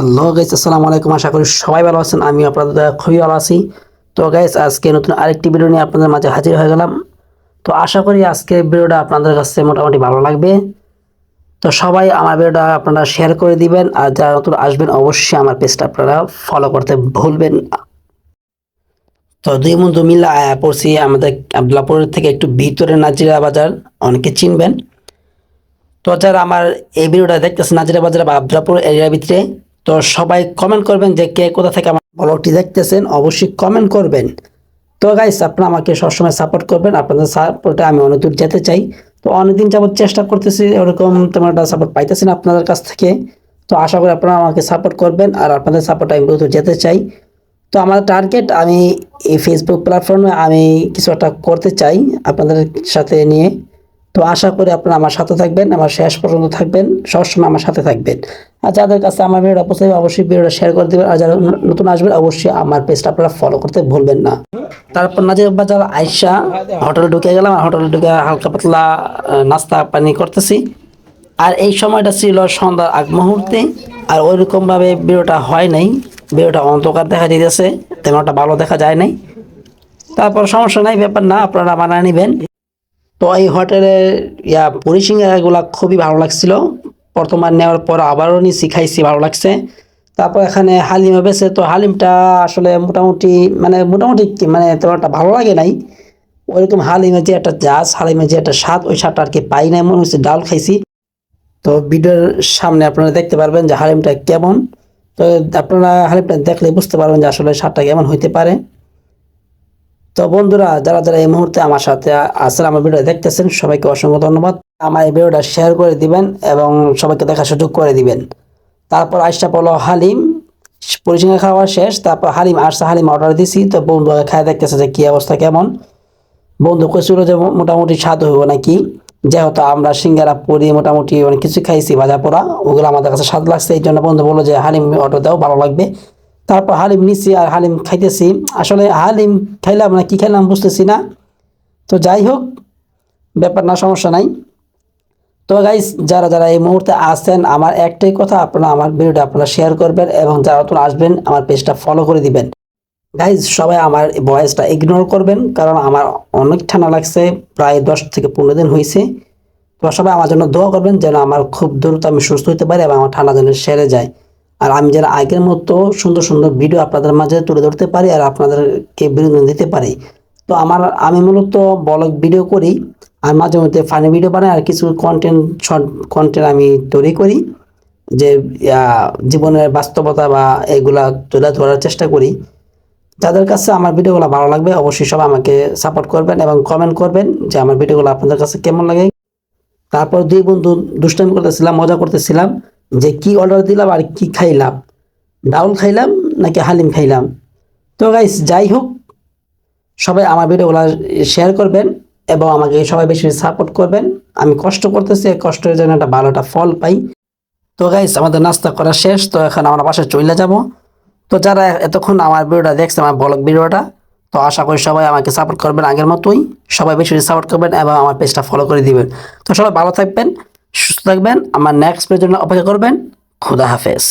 Hello guys, আসসালামু আলাইকুম। আশা করি সবাই ভালো আছেন। আমি আপনাদের খুবই ভালো আছি। তো গাইস, আজকে নতুন আরেকটি ভিডিও নিয়ে আপনাদের মাঝে হাজির হয়ে গেলাম। তো আশা করি আজকে ভিডিওটা আপনাদের কাছে মোটামুটি ভালো লাগবে। তো সবাই আমার ভিডিওটা আপনারা শেয়ার করে দিবেন, আর যারা নতুন আসবেন অবশ্যই আমার পেজটা আপনারা ফলো করতে ভুলবেন না। তো দুই বন্ধু মিলে আয়া পড়ছি আমাদের আবদুল্লাপুরের থেকে একটু ভিতরে নাজিরা বাজার, অনেকে চিনবেন। তো যারা আমার এই ভিডিওটা দেখতেছেন নাজিরা বাজার বা আবদুল্লাপুর এরিয়ার ভিতরে, তো সবাই কমেন্ট করবেন যে কে কোথা থেকে আমার ব্লগটি দেখতেছেন, অবশ্যই কমেন্ট করবেন। তো গাইস, আপনারা আমাকে সবসময় সাপোর্ট করবেন, আপনাদের সাপোর্টে আমি অনেক দূর যেতে চাই। তো অনেকদিন যাবত চেষ্টা করতেছি, ওরকম তেমন একটা সাপোর্ট পাইতেছি না আপনাদের কাছ থেকে। তো আশা করি আপনারা আমাকে সাপোর্ট করবেন, আর আপনাদের সাপোর্টে আমি দ্রুত যেতে চাই। তো আমার টার্গেট, আমি এই ফেসবুক প্ল্যাটফর্মে আমি কিছু একটা করতে চাই আপনাদের সাথে নিয়ে। তো আশা করি আপনারা আমার সাথে থাকবেন, আমার শেষ পর্যন্ত থাকবেন, সবসময় আমার সাথে থাকবেন। আর যাদের কাছে আমার ভিডিওটা পছন্দ অবশ্যই ভিডিওটা শেয়ার করে দেবেন, আর যারা নতুন আসবেন অবশ্যই আমার পেজটা আপনারা ফলো করতে ভুলবেন না। তারপর নাজির বাজার আইসা হোটেলে ঢুকে গেলাম, আর হোটেলে ঢুকে হালকা পাতলা নাস্তা পানি করতেছি। আর এই সময়টা ছিল সন্ধ্যার আগ মুহূর্তে, আর ওইরকমভাবে ভিডিওটা হয় নাই, ভিডিওটা অন্ধকার দেখা যাইতেছে, তেমন একটা ভালো দেখা যায় নাই। তারপর সমস্যা নাই, ব্যাপার না, আপনারা মানায় নেবেন। তো এই হোটেলের পুরি সিঙ্গারাগুলা খুবই ভালো লাগছিল। প্রথমবার নেওয়ার পর আবারও নিয়েছি, খাইছি, ভালো লাগছে। তারপর এখানে হালিম বেছে, তো হালিমটা আসলে মোটামুটি মোটামুটি মানে তেমন একটা ভালো লাগে নাই। ওইরকম হালিমের যে একটা জাজ, হালিমের যে একটা স্বাদ, ওই স্বাদটা আর কি পাই নাই, মনে হচ্ছে ডাল খাইছি। তো ভিডিওর সামনে আপনারা দেখতে পারবেন যে হালিমটা কেমন। তো আপনারা হালিমটা দেখলে বুঝতে পারবেন যে আসলে স্বাদটা কেমন হইতে পারে। তো বন্ধুরা, যারা যারা এই মুহূর্তে আমার সাথে আছেন, আমার ভিডিও দেখতেছেন, সবাইকে অসংখ্য ধন্যবাদ। আমার এই ভিডিওটা শেয়ার করে দিবেন এবং সবাইকে দেখার সুযোগ করে দিবেন। তারপর আইসটা পড়লো হালিম, পরিচিঙ্গা খাওয়া শেষ, তারপর হালিম আসছে, হালিম অর্ডার দিছি। তো বন্ধু খায় দেখতেছে যে কি অবস্থা কেমন। বন্ধু কইছিল যে মোটামুটি স্বাদ হইব নাকি, যেহেতু আমরা সিঙ্গারা পুরি মোটামুটি অনেক কিছু খাইছি, ভাজা পোড়া, ওগুলো আমাদের কাছে স্বাদ লাগছে। এই জন্য বন্ধু বললো যে হালিম অর্ডার দাও, ভালো লাগবে। তারপর হালিম নিছি আর হালিম খাইতেছি। আসলে হালিম খাইলাম না কি খাইলাম বুঝতেছি না। তো যাই হোক, ব্যাপার না, সমস্যা নাই। তো গাইস, যারা যারা এই মুহূর্তে আসছেন, আমার একটাই কথা, আপনারা আমার ভিডিওটা আপনারা শেয়ার করবেন, এবং যারা নতুন আসবেন আমার পেজটা ফলো করে দিবেন। গাইজ, সবাই আমার ভয়েসটা ইগনোর করবেন, কারণ আমার অনেক ঠান্ডা লাগছে, প্রায় 10 থেকে 15 দিন হয়েছে। তো সবাই আমার জন্য দোয়া করবেন যেন আমার খুব দ্রুত আমি সুস্থ হতে পারি এবং আমার ঠান্ডা যেন সেরে যায়, আর আমি যেন আগের মতো সুন্দর সুন্দর ভিডিও আপনাদের মাঝে তুলে ধরতে পারি আর আপনাদেরকে বিনোদন দিতে পারি। তো আমি মূলত ব্লগ ভিডিও করি, আর মাঝে মধ্যে ফানি ভিডিও বানাই, আর কিছু কন্টেন্ট, শর্ট কন্টেন্ট আমি তৈরি করি, যে জীবনের বাস্তবতা বা এগুলা তুলে ধরার চেষ্টা করি। যাদের কাছে আমার ভিডিওগুলো ভালো লাগবে অবশ্যই সবাই আমাকে সাপোর্ট করবেন এবং কমেন্ট করবেন যে আমার ভিডিওগুলো আপনাদের কাছে কেমন লাগে। তারপর দুই বন্ধু দুষ্টামি করতেছিলাম, মজা করতেছিলাম যে কি অর্ডার দিলাম আর কি খাইলাম, ডাউল খাইলাম নাকি হালিম খাইলাম। তো গাইস, যাই হোক, সবাই আমার ভিডিওগুলো শেয়ার করবেন এবং আমাকে সবাই বেশি সাপোর্ট করবেন। আমি কষ্ট করতেছি, কষ্টের জন্য একটা ভালো একটা ফল পাই। তো গাইস, আমাদের নাস্তা করা শেষ, তো এখন আমরা বাসায় চলে যাব। তো যারা এতক্ষণ আমার ভিডিওটা দেখছে, আমার ব্লগ ভিডিওটা, তো আশা করি সবাই আমাকে সাপোর্ট করবেন আগের মতোই, সবাই বেশি বেশি সাপোর্ট করবেন এবং আমার পেজটা ফলো করে দিবেন। তো সবাই ভালো থাকবেন, সুস্থ থাকবেন, আমার নেক্সট পেজের জন্য অপেক্ষা করবেন। খুদা হাফেজ।